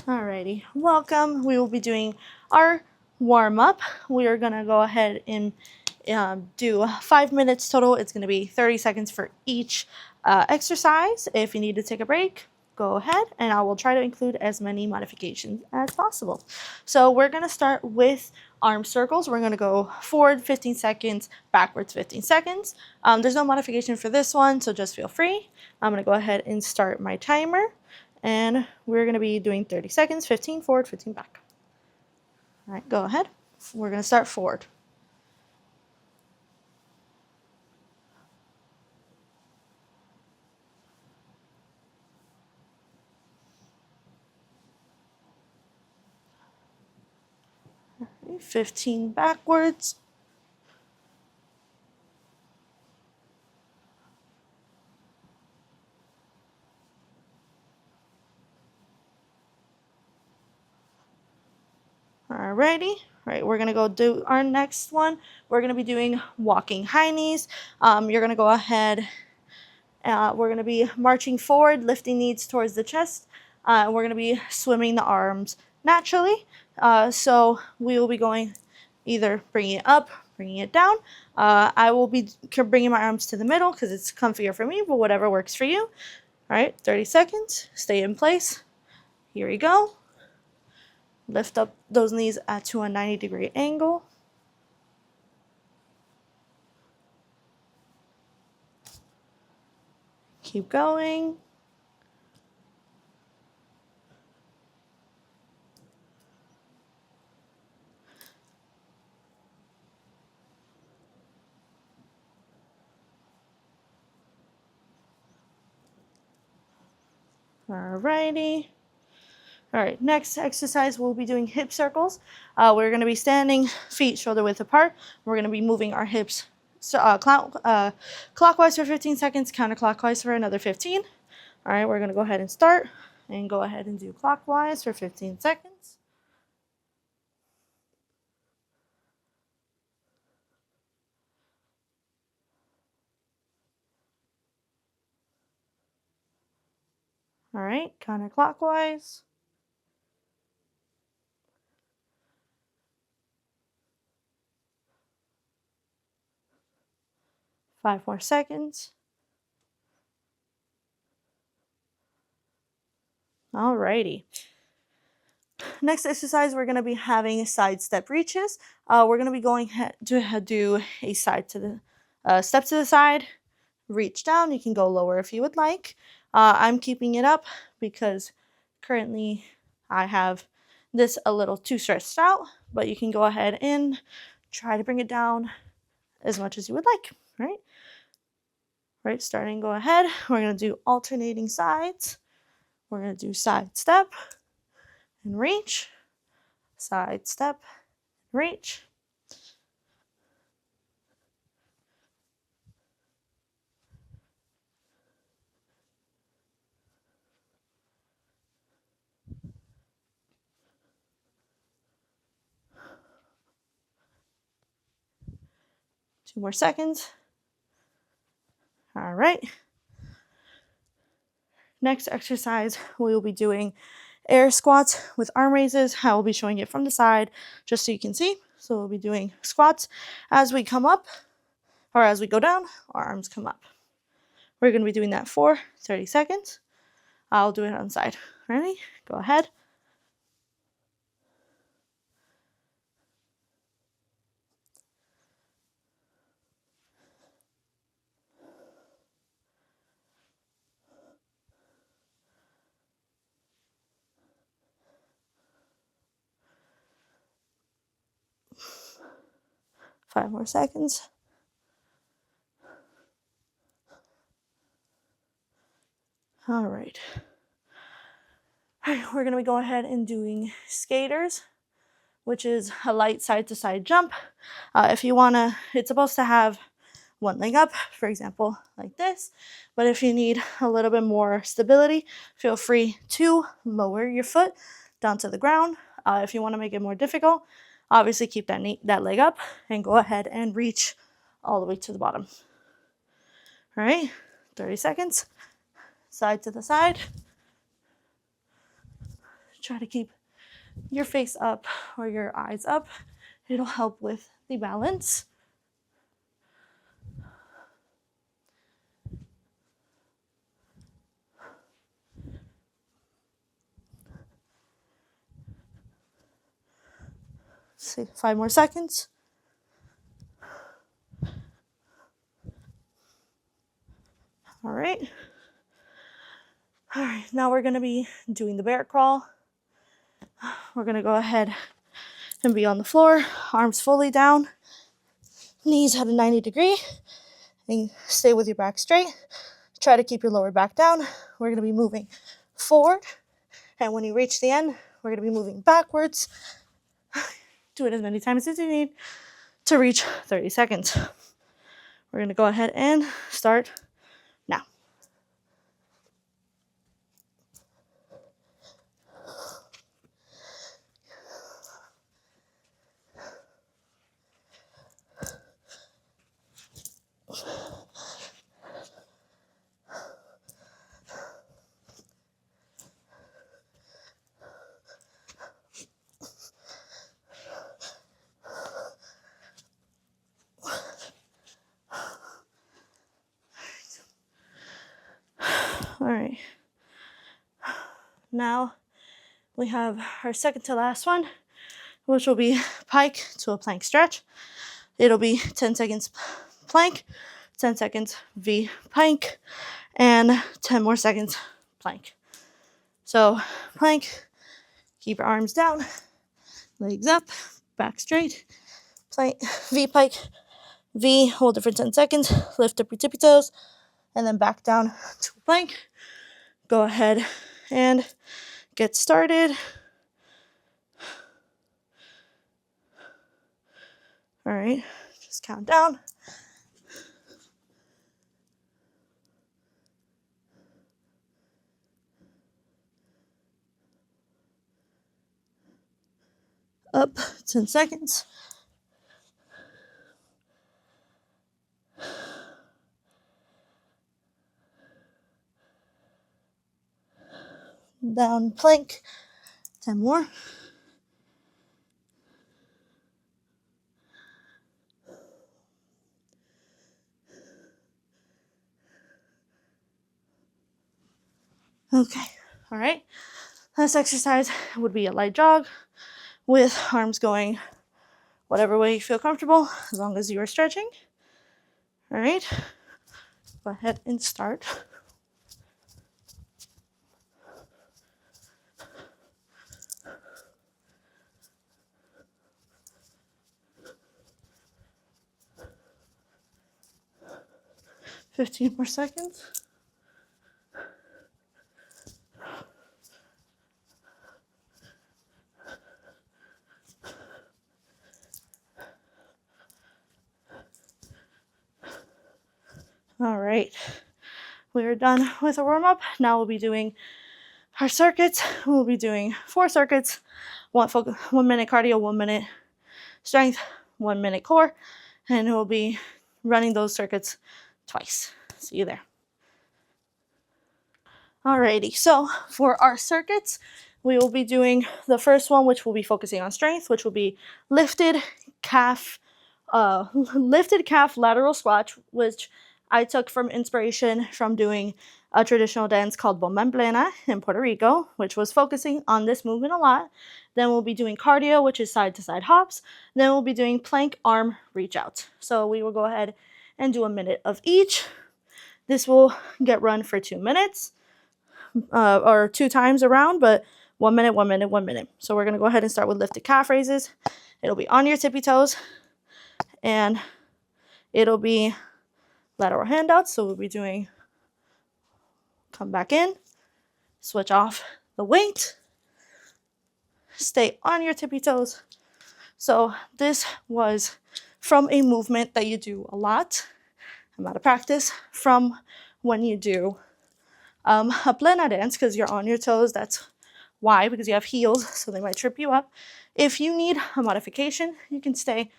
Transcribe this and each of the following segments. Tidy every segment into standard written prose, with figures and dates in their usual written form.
Alrighty, welcome. We will be doing our warm up. We are gonna go ahead and do 5 minutes total. It's gonna be 30 seconds for each exercise. If you need to take a break, go ahead, and I will try to include as many modifications as possible. So we're gonna start with arm circles. We're gonna go forward 15 seconds, backwards 15 seconds. There's no modification for this one, so just feel free. I'm gonna go ahead and start my timer. And we're going to be doing 30 seconds, 15 forward, 15 back. All right, go ahead. We're going to start forward. All right, 15 backwards. Alrighty. All right, we're gonna go do our next one. We're gonna be doing walking high knees. You're gonna go ahead. We're gonna be marching forward, lifting knees towards the chest. We're gonna be swimming the arms naturally. So we will be going either bringing it up, bringing it down. I will be bringing my arms to the middle because it's comfier for me, but whatever works for you. All right, 30 seconds. Stay in place. Here we go. Lift up those knees to a 90-degree angle. Keep going. Alrighty. All right, next exercise, we'll be doing hip circles. We're going to be standing, feet shoulder width apart. We're going to be moving our hips clockwise for 15 seconds, counterclockwise for another 15. All right, we're going to go ahead and start and go ahead and do clockwise for 15 seconds. All right, counterclockwise. Five more seconds. Alrighty. Next exercise, we're going to be having side step reaches. We're going to be going to do a side to the step to the side, reach down. You can go lower if you would like. I'm keeping it up because currently I have this a little too stretched out, but you can go ahead and try to bring it down as much as you would like, right? Right, starting, go ahead. We're going to do alternating sides. We're going to do side step and reach, side step, reach. Two more seconds. All right. Next exercise, we will be doing air squats with arm raises. I will be showing it from the side just so you can see. So we'll be doing squats as we come up, or as we go down, our arms come up. We're going to be doing that for 30 seconds. I'll do it on the side. Ready? Go ahead. Five more seconds. All right. All right, we're going to be going ahead and doing skaters, which is a light side-to-side jump. If you want to, it's supposed to have one leg up, for example, like this. But if you need a little bit more stability, feel free to lower your foot down to the ground. If you want to make it more difficult, obviously keep that leg up and go ahead and reach all the way to the bottom. All right, 30 seconds, side to the side. try to keep your face up or your eyes up. It'll help with the balance. See, 5 more seconds. All right. All right, now we're gonna be doing the bear crawl. We're gonna go ahead and be on the floor, arms fully down, knees at a 90 degree, and stay with your back straight. Try to keep your lower back down. We're gonna be moving forward, and when you reach the end, we're gonna be moving backwards. Do it as many times as you need to reach 30 seconds. We're gonna go ahead and start now. All right. Now we have our second to last one, which will be pike to a plank stretch. It'll be 10 seconds plank, 10 seconds V plank, and 10 more seconds plank. So plank, keep your arms down, legs up, back straight, plank, V pike, V, hold it for 10 seconds, lift up your tippy toes, and then back down to plank. Go ahead and get started. All right, just count down. Up 10 seconds. Down plank, 10 more. Okay, all right. Last exercise would be a light jog with arms going whatever way you feel comfortable, as long as you are stretching. All right, go ahead and start. Fifteen more seconds. All right, we are done with our warm-up. Now we'll be doing our circuits. We'll be doing 4 circuits, 1 minute cardio, 1 minute strength, 1 minute core, and we'll be running those circuits twice. See you there. Alrighty, so for our circuits, we will be doing the first one, which will be focusing on strength, which will be lifted calf lateral squat, which I took from inspiration from doing a traditional dance called bomba en plena in Puerto Rico, which was focusing on this movement a lot. Then we'll be doing cardio, which is side to side hops. Then we'll be doing plank arm reach out. So we will go ahead and do a minute of each. This will get run for 2 minutes. Or 2 times around, but 1 minute, 1 minute, 1 minute. So we're going to go ahead and start with lifted calf raises. It'll be on your tippy toes, and it'll be lateral handouts. So we'll be doing, come back in, switch off the weight, stay on your tippy toes. So this was from a movement that you do a lot. I'm out of practice from when you do a plena dance, because you're on your toes. That's why, because you have heels, so they might trip you up. If you need a modification, you can stay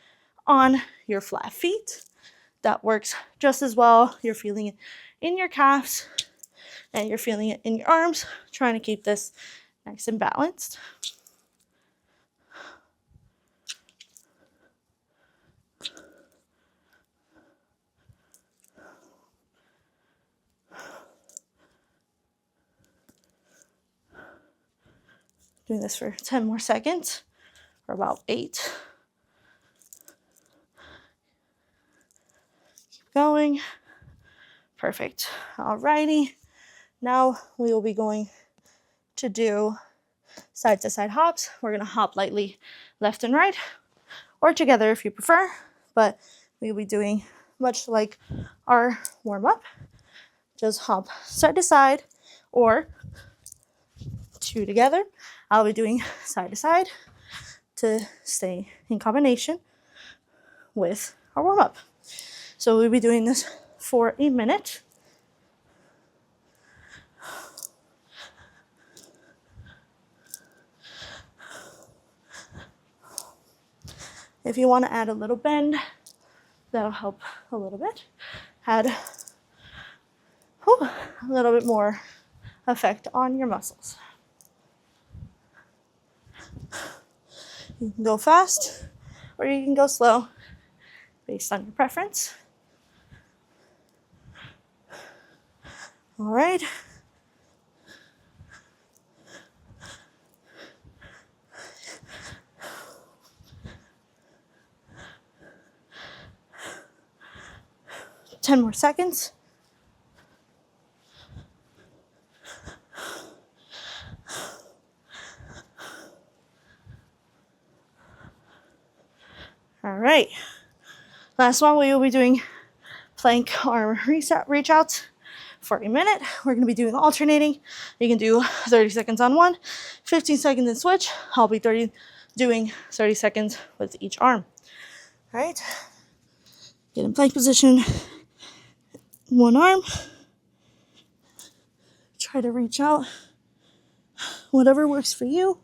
on your flat feet. That works just as well. You're feeling it in your calves and you're feeling it in your arms, trying to keep this Nice and balanced. Doing this for 10 more seconds, or about 8. Keep going. Perfect. Alrighty. Now we will be going to do side to side hops. We're going to hop lightly left and right, or together if you prefer, but we'll be doing much like our warm up. Just hop side to side or 2 together. I'll be doing side to side to stay in combination with our warm up. So we'll be doing this for a minute. If you want to add a little bend, that'll help a little bit. Add a little bit more effect on your muscles. You can go fast or you can go slow based on your preference. All right. Ten more seconds. All right. Last one, we will be doing plank arm reach outs for a minute. We're going to be doing alternating. You can do 30 seconds on one, 15 seconds and switch. I'll be doing 30 seconds with each arm. All right. Get in plank position. One arm. Try to reach out. Whatever works for you.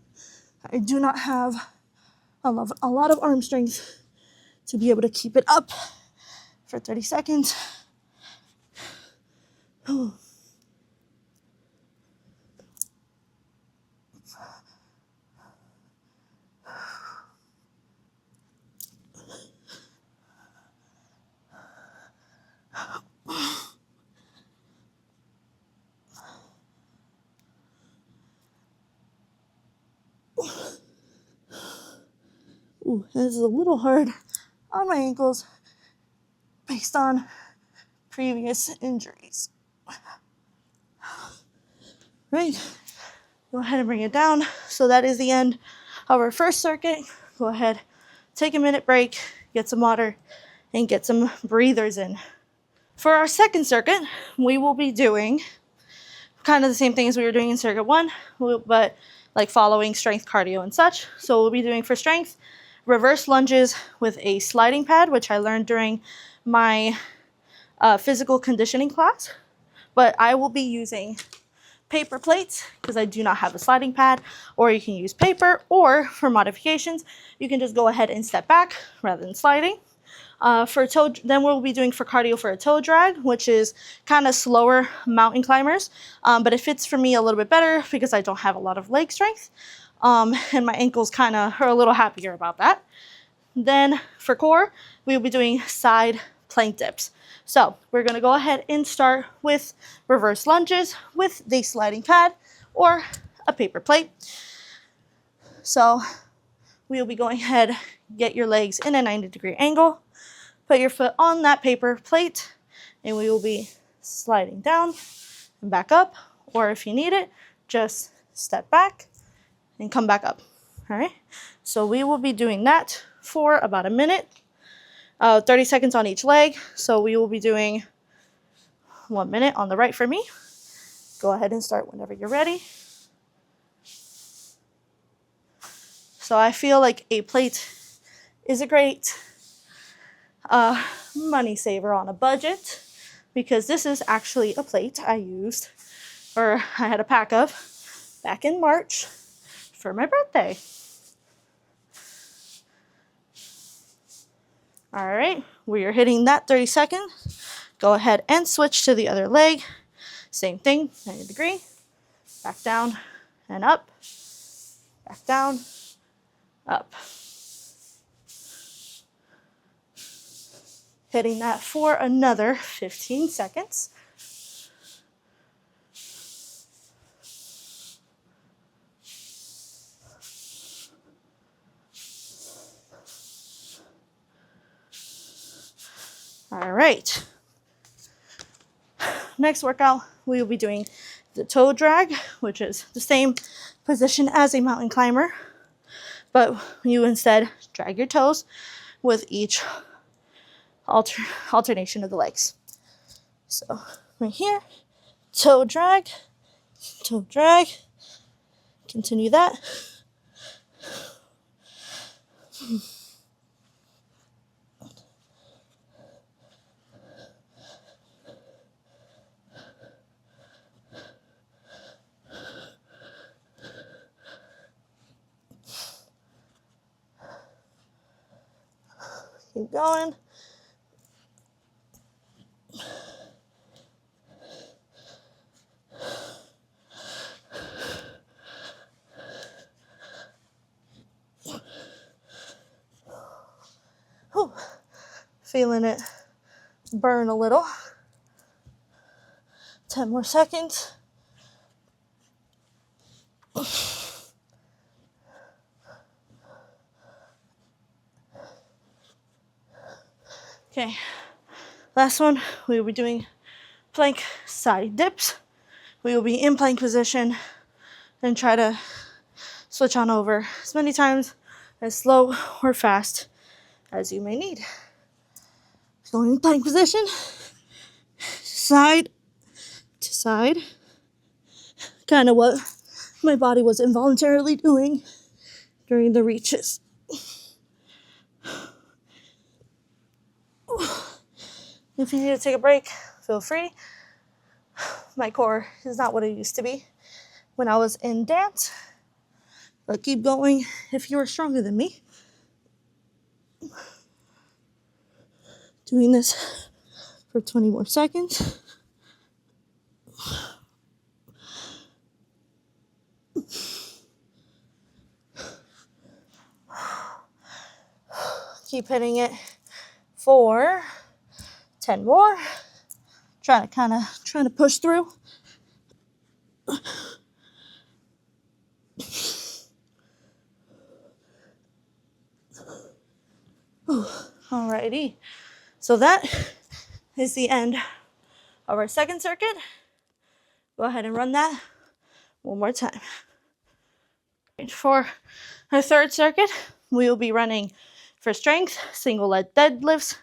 I do not have a lot of arm strength to be able to keep it up for 30 seconds. Ooh, this is a little hard on my ankles based on previous injuries. Right, go ahead and bring it down. So that is the end of our first circuit. Go ahead, take a minute break, get some water, and get some breathers in. For our second circuit, we will be doing kind of the same thing as we were doing in circuit 1, but like following strength cardio and such. So we'll be doing for strength, reverse lunges with a sliding pad, which I learned during my physical conditioning class. But I will be using paper plates because I do not have a sliding pad, or you can use paper, or for modifications, you can just go ahead and step back rather than sliding. Then we'll be doing for cardio for a toe drag, which is kind of slower mountain climbers, but it fits for me a little bit better because I don't have a lot of leg strength, and my ankles kind of are a little happier about that. Then for core, we'll be doing side plank dips. So we're going to go ahead and start with reverse lunges with the sliding pad or a paper plate. So we'll be going ahead, get your legs in a 90-degree angle, put your foot on that paper plate, and we will be sliding down and back up, or if you need it, just step back and come back up. All right, so we will be doing that for about a minute, 30 seconds on each leg. So we will be doing 1 minute on the right for me. Go ahead and start whenever you're ready. So I feel like a plate is a great money saver on a budget, because this is actually a plate I used, or I had a pack of back in March for my birthday. All right, we are hitting that 30 seconds. Go ahead and switch to the other leg. Same thing, 90 degree, back down and up, back down, up. Hitting that for another 15 seconds. All right. Next workout, we will be doing the toe drag, which is the same position as a mountain climber, but you instead drag your toes with each alternation of the legs. So right here, toe drag, continue that. Keep going. Whew. Feeling it burn a little. 10 more seconds. Okay, last one, we will be doing plank side dips. We will be in plank position and try to switch on over as many times, as slow or fast as you may need. Going in plank position, side to side, kind of what my body was involuntarily doing during the reaches. If you need to take a break, feel free. My core is not what it used to be when I was in dance, but keep going if you are stronger than me. Doing this for 20 more seconds. Keep hitting it for 10 more. Trying to push through. Alrighty. So that is the end of our second circuit. Go ahead and run that one more time. For our third circuit, we will be running for strength, single leg deadlifts,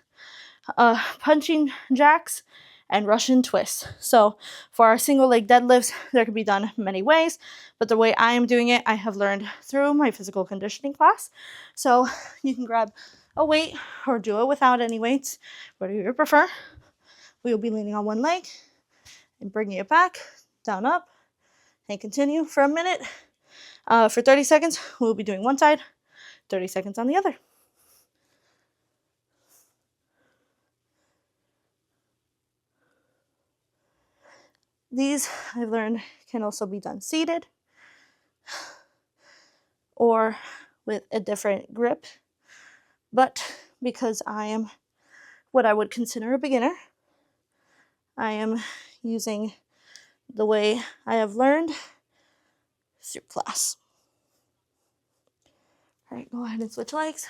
punching jacks, and Russian twists. So for our single leg deadlifts, they can be done many ways, but the way I am doing it, I have learned through my physical conditioning class. So you can grab a weight or do it without any weights, whatever you prefer. We will be leaning on one leg and bringing it back, down, up, and continue for a minute. For 30 seconds, we'll be doing one side, 30 seconds on the other. These, I've learned, can also be done seated or with a different grip. But because I am what I would consider a beginner, I am using the way I have learned through class. All right, go ahead and switch legs.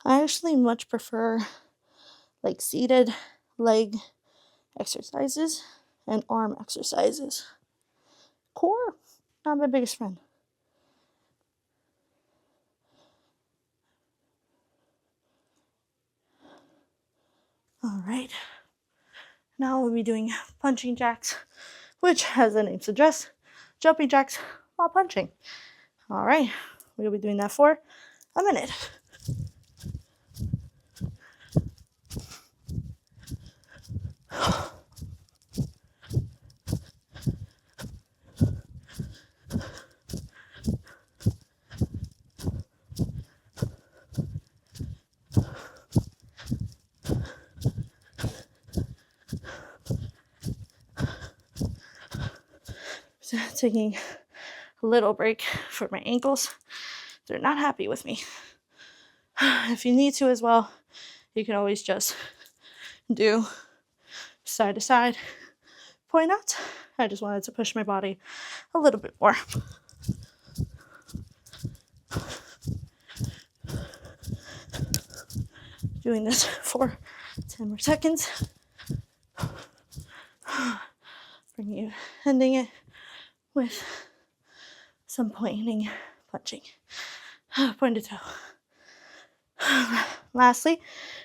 I actually much prefer like seated leg exercises and arm exercises. Core, not my biggest friend. All right, now we'll be doing punching jacks, which, as the name suggests, jumping jacks while punching. All right, we'll be doing that for a minute. taking a little break for my ankles. They're not happy with me. If you need to as well, you can always just do side to side point out. I just wanted to push my body a little bit more. Doing this for 10 more seconds. Ending it with some pointing, punching, point to toe. Lastly,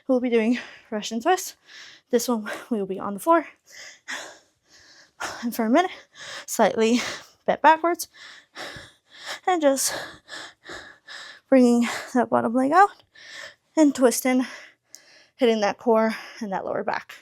we'll be doing Russian twist. This one we will be on the floor, and for a minute, slightly bent backwards, and just bringing that bottom leg out and twisting, hitting that core and that lower back.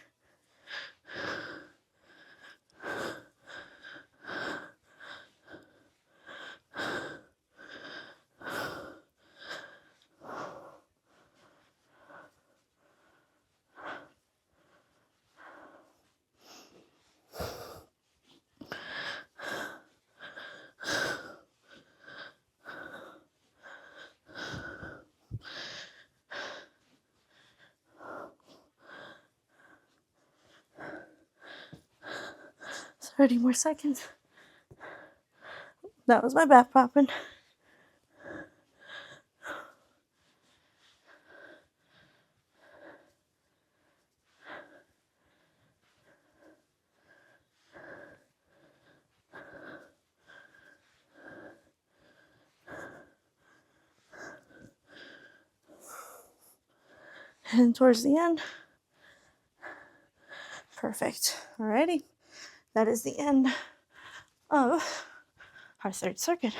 So 30 more seconds. That was my back popping. And towards the end. Perfect. Alrighty. That is the end of our third circuit.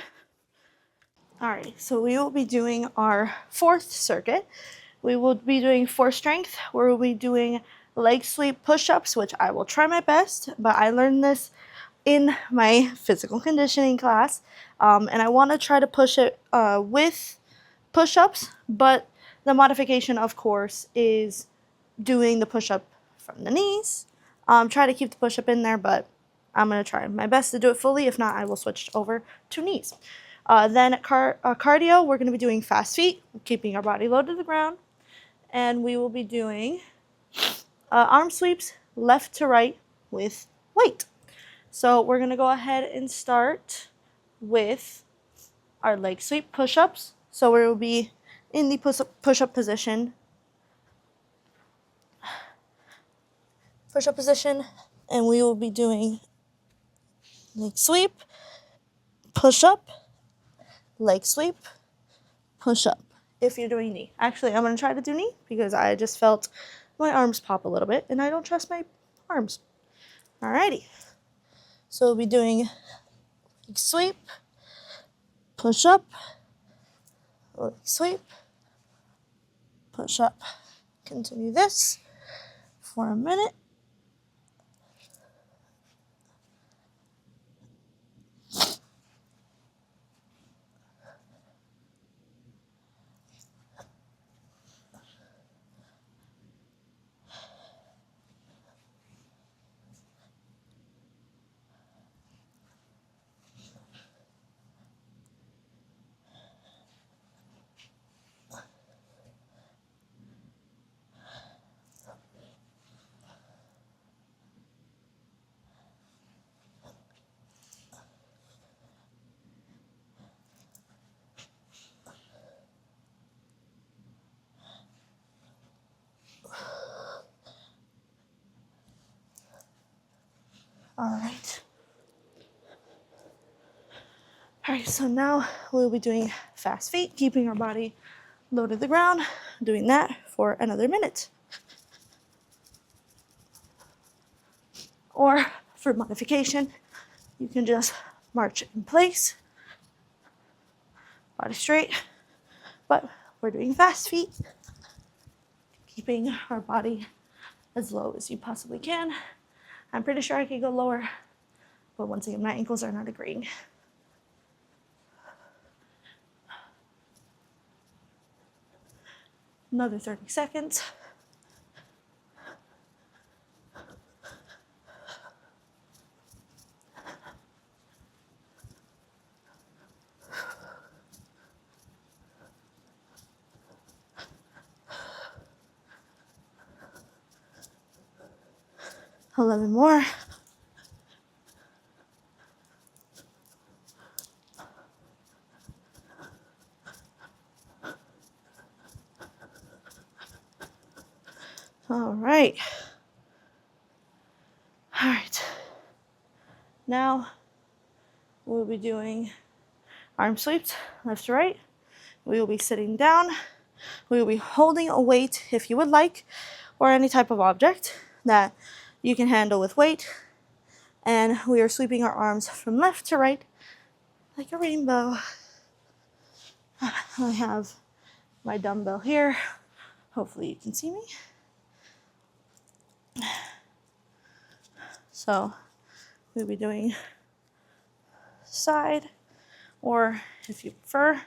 Alright, so we will be doing our fourth circuit. We will be doing force strength, where we'll be doing leg sweep push-ups, which I will try my best, but I learned this in my physical conditioning class, and I want to try to push it with push-ups, but the modification, of course, is doing the push-up from the knees. Try to keep the push-up in there, but I'm going to try my best to do it fully. If not, I will switch over to knees. Then cardio, we're going to be doing fast feet, keeping our body low to the ground. And we will be doing arm sweeps left to right with weight. So we're going to go ahead and start with our leg sweep push-ups. So we will be in the push-up position. Push-up position, and we will be doing leg sweep, push-up, leg sweep, push-up. If you're doing knee. Actually, I'm going to try to do knee because I just felt my arms pop a little bit, and I don't trust my arms. Alrighty. So we'll be doing leg sweep, push-up, leg sweep, push-up. Continue this for a minute. Alright, so now we'll be doing fast feet, keeping our body low to the ground, doing that for another minute. Or for modification, you can just march in place, body straight, but we're doing fast feet, keeping our body as low as you possibly can. I'm pretty sure I could go lower, but once again, my ankles are not agreeing. Another 30 seconds. 11 more. All right. All right. Now we'll be doing arm sweeps, left to right. We will be sitting down. We will be holding a weight if you would like, or any type of object that you can handle with weight. And we are sweeping our arms from left to right like a rainbow. I have my dumbbell here. Hopefully you can see me. So we'll be doing side, or if you prefer,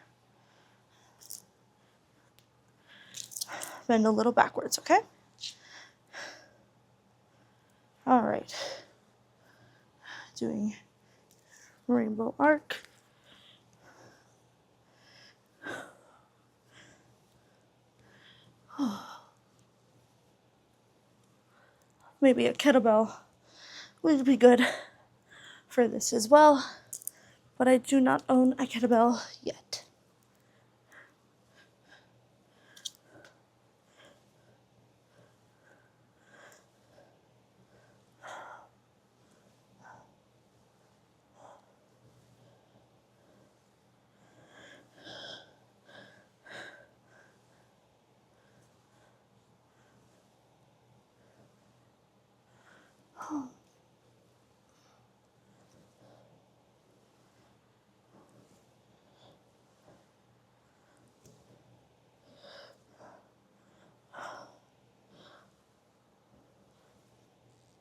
bend a little backwards, okay? All right. Doing rainbow arc. Maybe a kettlebell would be good for this as well, but I do not own a kettlebell yet.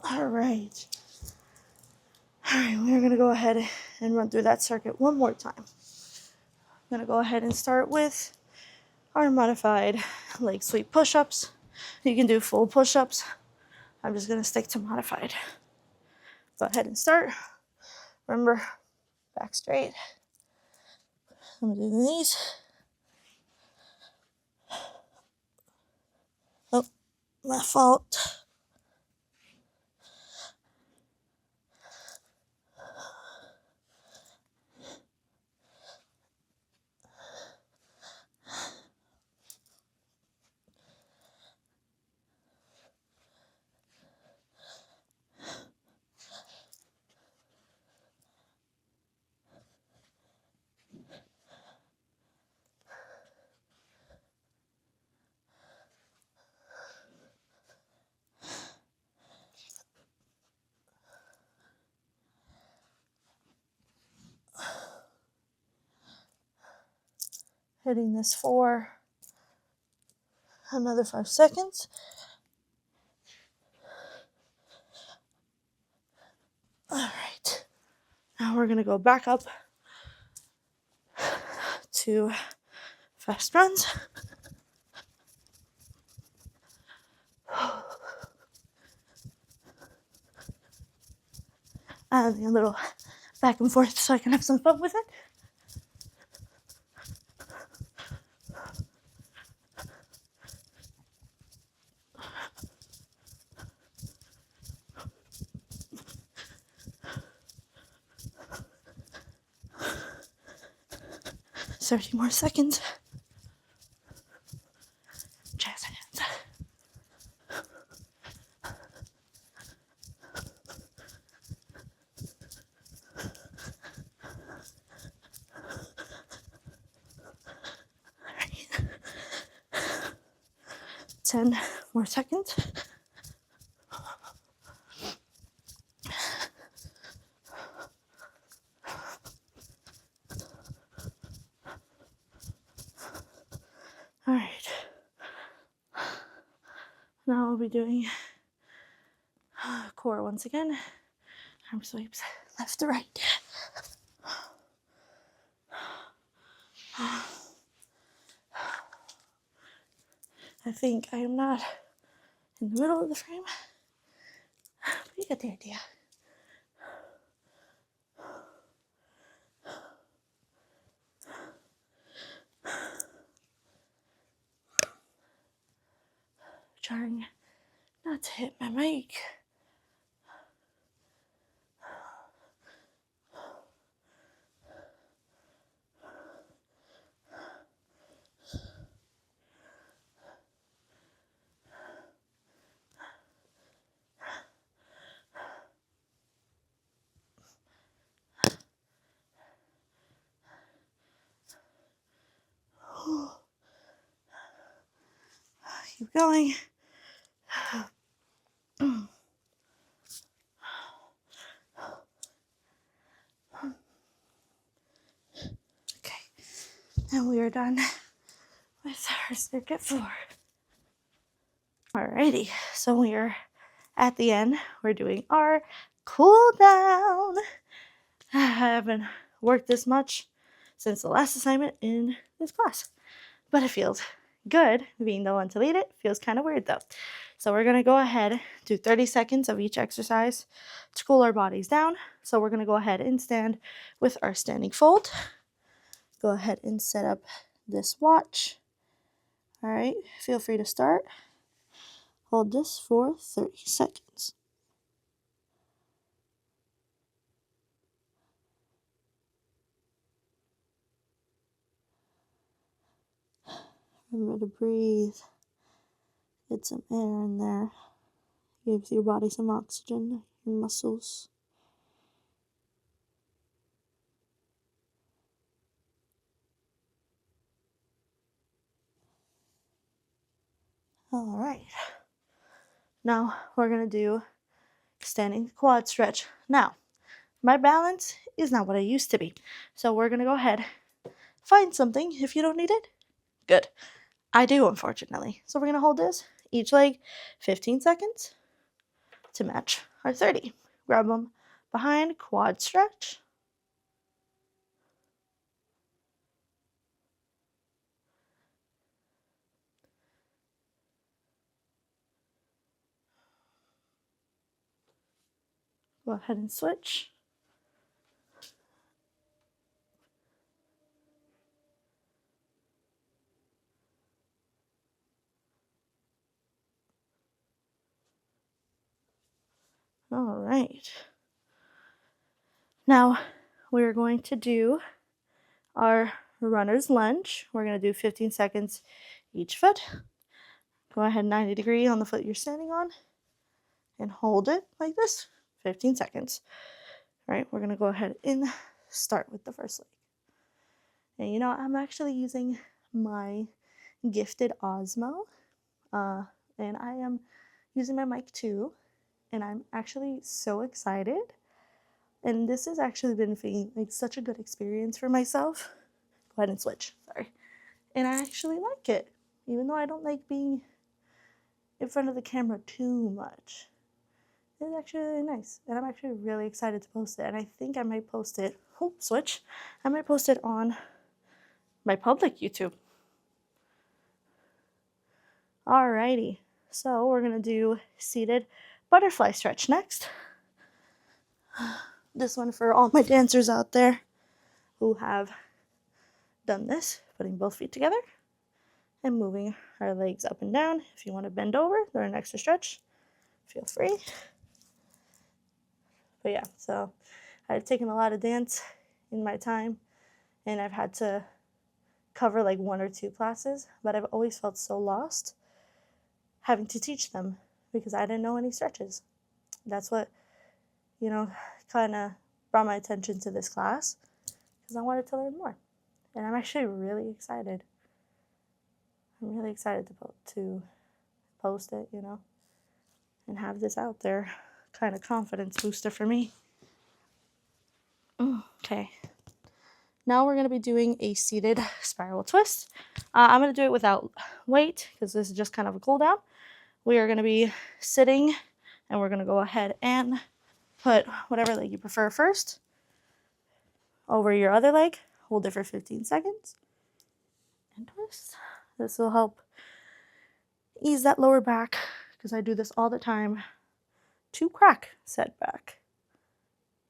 All right. All right, we're gonna go ahead and run through that circuit one more time. I'm gonna go ahead and start with our modified leg sweep push-ups. You can do full push-ups. I'm just gonna stick to modified. Go ahead and start. Remember, back straight. I'm gonna do the knees. Oh, my fault. Hitting this for another 5 seconds. All right. Now we're gonna go back up to fast runs. Adding a little back and forth so I can have some fun with it. Thirty more seconds. Jazz hands. All right. 10 more seconds. All right. Now I'll be doing core once again. Arm sweeps left to right. I think I am not in the middle of the frame, but you get the idea. Trying not to hit my mic. Keep going. Okay, and we are done with our circuit 4. Alrighty, so we are at the end. We're doing our cool down. I haven't worked this much since the last assignment in this class, but it feels good. Being the one to lead it feels kind of weird though. So we're going to go ahead, do 30 seconds of each exercise to cool our bodies down. So we're going to go ahead and stand with our standing fold. Go ahead and set up this watch. All right, feel free to start. Hold this for 30 seconds. Remember to breathe. Get some air in there. Gives your body some oxygen, your muscles. All right. Now we're going to do standing quad stretch. Now, my balance is not what it used to be. So we're going to go ahead, find something. If you don't need it, good. I do, unfortunately. So we're going to hold this, each leg, 15 seconds to match our 30. Grab them behind, quad stretch. Go ahead and switch. All right. Now we're going to do our runner's lunge. We're going to do 15 seconds each foot. Go ahead 90 degree on the foot you're standing on and hold it like this, 15 seconds. All right, we're going to go ahead and start with the first leg. And you know, I'm actually using my gifted Osmo, and I am using my mic too, and I'm actually so excited. And this has actually been like such a good experience for myself. Go ahead and switch, sorry. And I actually like it, even though I don't like being in front of the camera too much. It's actually really nice, and I'm actually really excited to post it. And I think I might post it, switch. I might post it on my public YouTube. Alrighty, so we're gonna do seated butterfly stretch next. This one for all my dancers out there who have done this, putting both feet together and moving our legs up and down. If you want to bend over during an extra stretch, feel free. But yeah, so I've taken a lot of dance in my time, and I've had to cover like 1 or 2 classes, but I've always felt so lost having to teach them because I didn't know any stretches. That's what, you know, kind of brought my attention to this class because I wanted to learn more. And I'm actually really excited. I'm really excited to post it, you know, and have this out there. Kind of confidence booster for me. Okay. Now we're going to be doing a seated spiral twist. I'm going to do it without weight because this is just kind of a cool down. We are going to be sitting, and we're going to go ahead and put whatever leg you prefer first over your other leg. Hold it for 15 seconds and twist. This will help ease that lower back because I do this all the time to crack said back,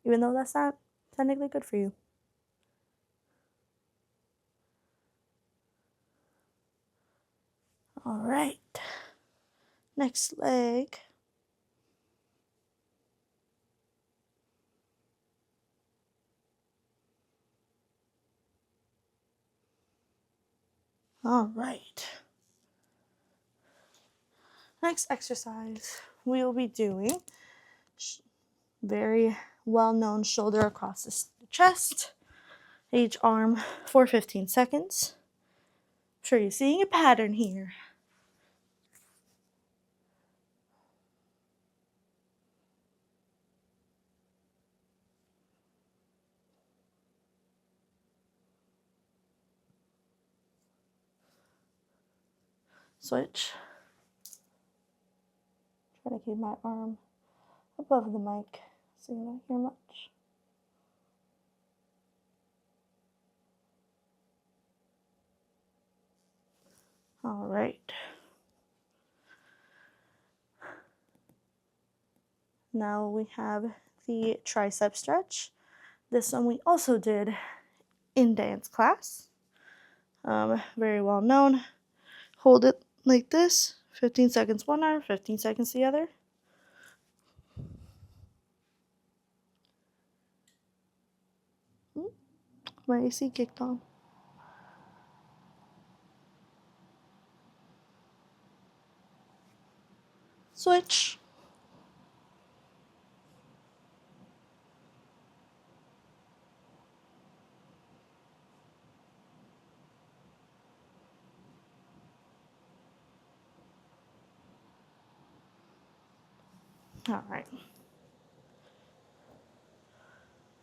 even though that's not technically good for you. All right, next leg. All right. Next exercise, we will be doing very well-known shoulder across the chest, each arm for 15 seconds. I'm sure you're seeing a pattern here. switch. Try to keep my arm above the mic so you don't hear much. All right. Now we have the tricep stretch. This one we also did in dance class. Very well known. Hold it like this. 15 seconds one arm, 15 seconds the other. My AC kicked on. Switch. All right.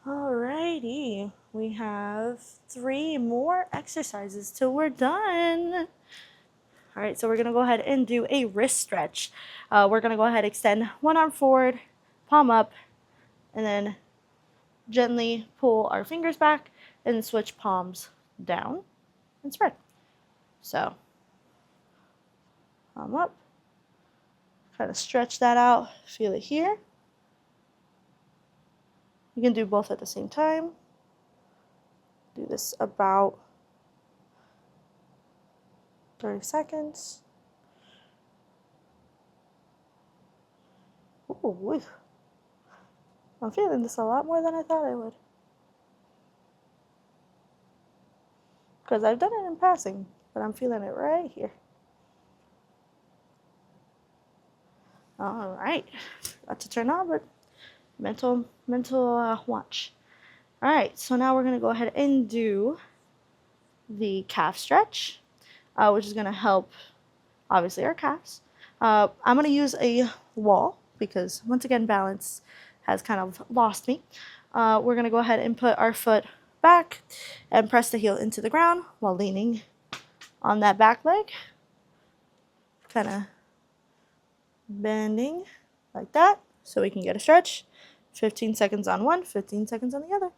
Alrighty, we have 3 more exercises till we're done. All right, so we're gonna go ahead and do a wrist stretch. We're gonna go ahead and extend one arm forward, palm up, and then gently pull our fingers back and switch palms down and spread. So, palm up, kind of stretch that out, feel it here. You can do both at the same time. Do this about 30 seconds. Ooh, I'm feeling this a lot more than I thought I would. Because I've done it in passing, but I'm feeling it right here. All right, got to turn on, but mental watch. All right, so now we're gonna go ahead and do the calf stretch, which is gonna help, obviously, our calves. I'm gonna use a wall because, once again, balance has kind of lost me. We're gonna go ahead and put our foot back and press the heel into the ground while leaning on that back leg, kind of bending like that so we can get a stretch. 15 seconds on one, 15 seconds on the other.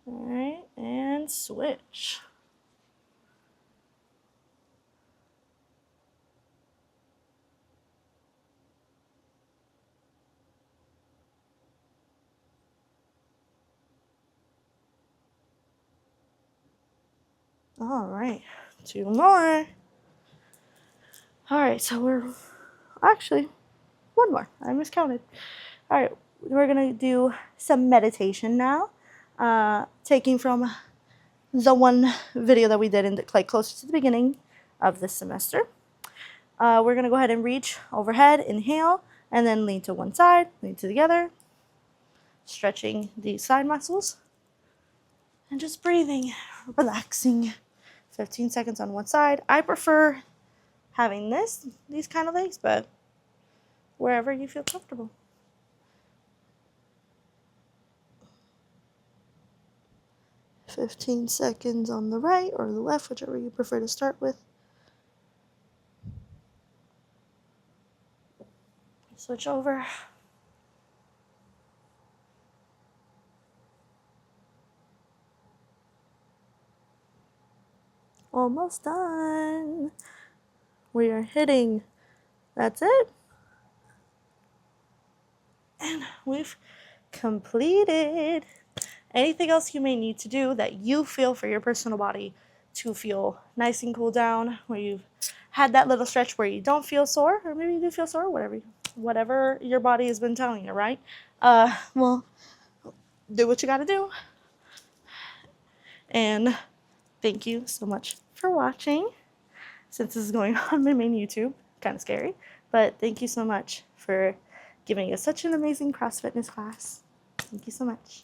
All right, and switch. All right, 2 more. All right, so we're actually 1 more. I miscounted. All right, we're gonna do some meditation now, taking from the one video that we did in like closer to the beginning of this semester. We're gonna go ahead and reach overhead, inhale, and then lean to one side, lean to the other, stretching the side muscles, and just breathing, relaxing. 15 seconds on one side. I prefer having these kind of legs, but wherever you feel comfortable. "15 seconds on the right or the left, whichever you prefer to start with. Switch over. Almost done. We are hitting. That's it. And we've completed. Anything else you may need to do that you feel for your personal body to feel nice and cool down, where you've had that little stretch where you don't feel sore, or maybe you do feel sore, whatever your body has been telling you, right? Well, do what you gotta do. And thank you so much for watching. Since this is going on my main YouTube, kind of scary, but thank you so much for giving us such an amazing CrossFitness class. Thank you so much.